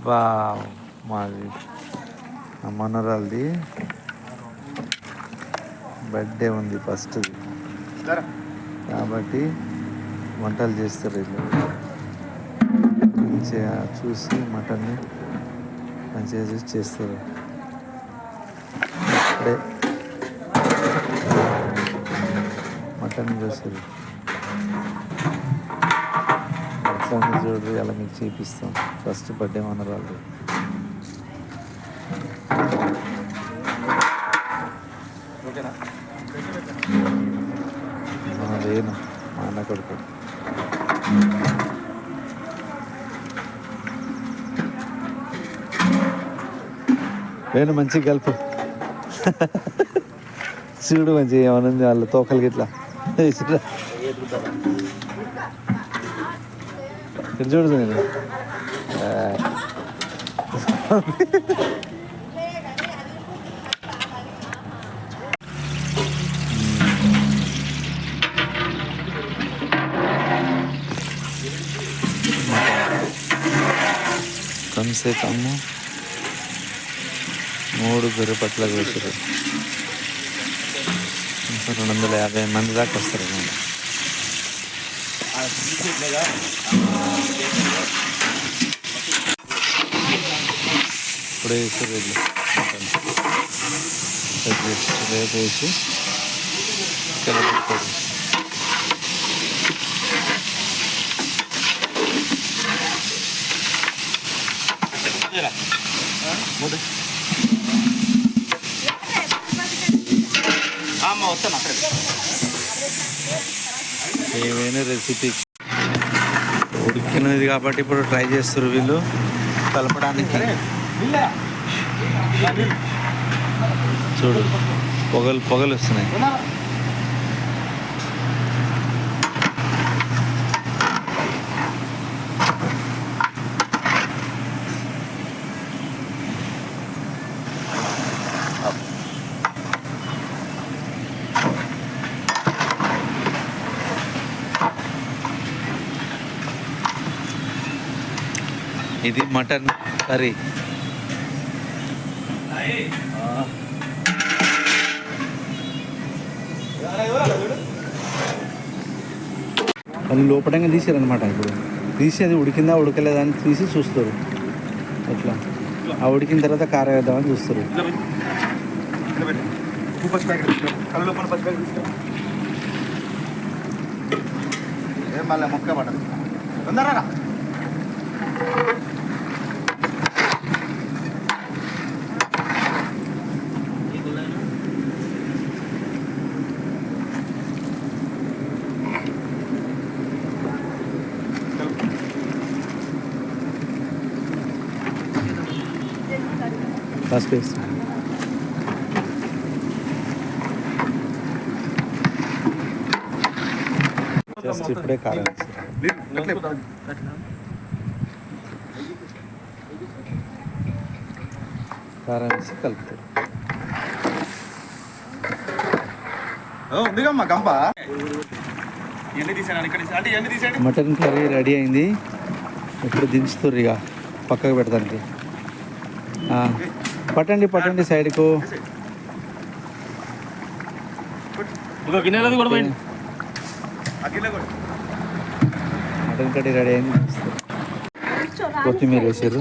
బా మాది మనోరాలది బర్త్డే ఉంది ఫస్ట్ది కాబట్టి వంటలు చేస్తారు వీళ్ళు. మంచిగా చూసి మటన్ని మంచిగా చూసి చేస్తారు. ఇప్పుడే మటన్ చూస్తారు. ఎట్లా చూడరు, అలా మీకు చూపిస్తాం. ఫస్ట్ బర్త్డే మనరాలు మనదేను మా అన్న కొడుకు. వేణు మంచిగా కలుపు. చూడు మంచిగా ఏమనుంది వాళ్ళ తోకలకి ఇట్లా ఇక్కడ చూడు నేను కమ్సే కమ్ము 3 గొర్రెపట్ల కోసారు. 250 మంది దాకా వస్తారు అన్నమాట. ఇప్పుడే వేసారు వీళ్ళు. రేపు వేసి కలపెట్టారు. ఏమైనా రెసిపీ ఉడికినది కాబట్టి ఇప్పుడు ట్రై చేస్తారు వీళ్ళు కలపడానికి. చూడు పొగలు వస్తున్నాయి. ఇది మటన్ కర్రీ. అది లోపలంగా తీసారనమాట. ఇప్పుడు తీసి అది ఉడికిందా ఉడకలేదా అని తీసి చూస్తారు. అట్లా ఆ ఉడికిన తర్వాత కారం వేద్దామని చూస్తారు. మళ్ళీ మొక్క పడదు తొందరగా. ఫస్ట్ వేసి జస్ట్ ఇప్పుడే కారం వేసి కలుపుతారు. మటన్ కర్రీ రెడీ అయింది. ఇప్పుడు దించుతారు ఇక పక్కకు పెడతానికి. పట్టండి సైడ్కు. మటన్ కర్రీ రెడీ అయింది. కొత్తిమీర వేసారు.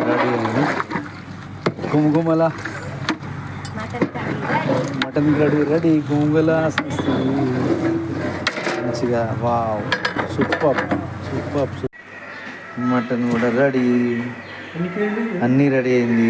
రెడీ అయింది. గుమగుమల మటన్ కర్రీ రెడీ. గుమగుమల మంచిగా వావ్ సూపర్. మటన్ కూడా రెడీ. అన్నీ రెడీ అయింది.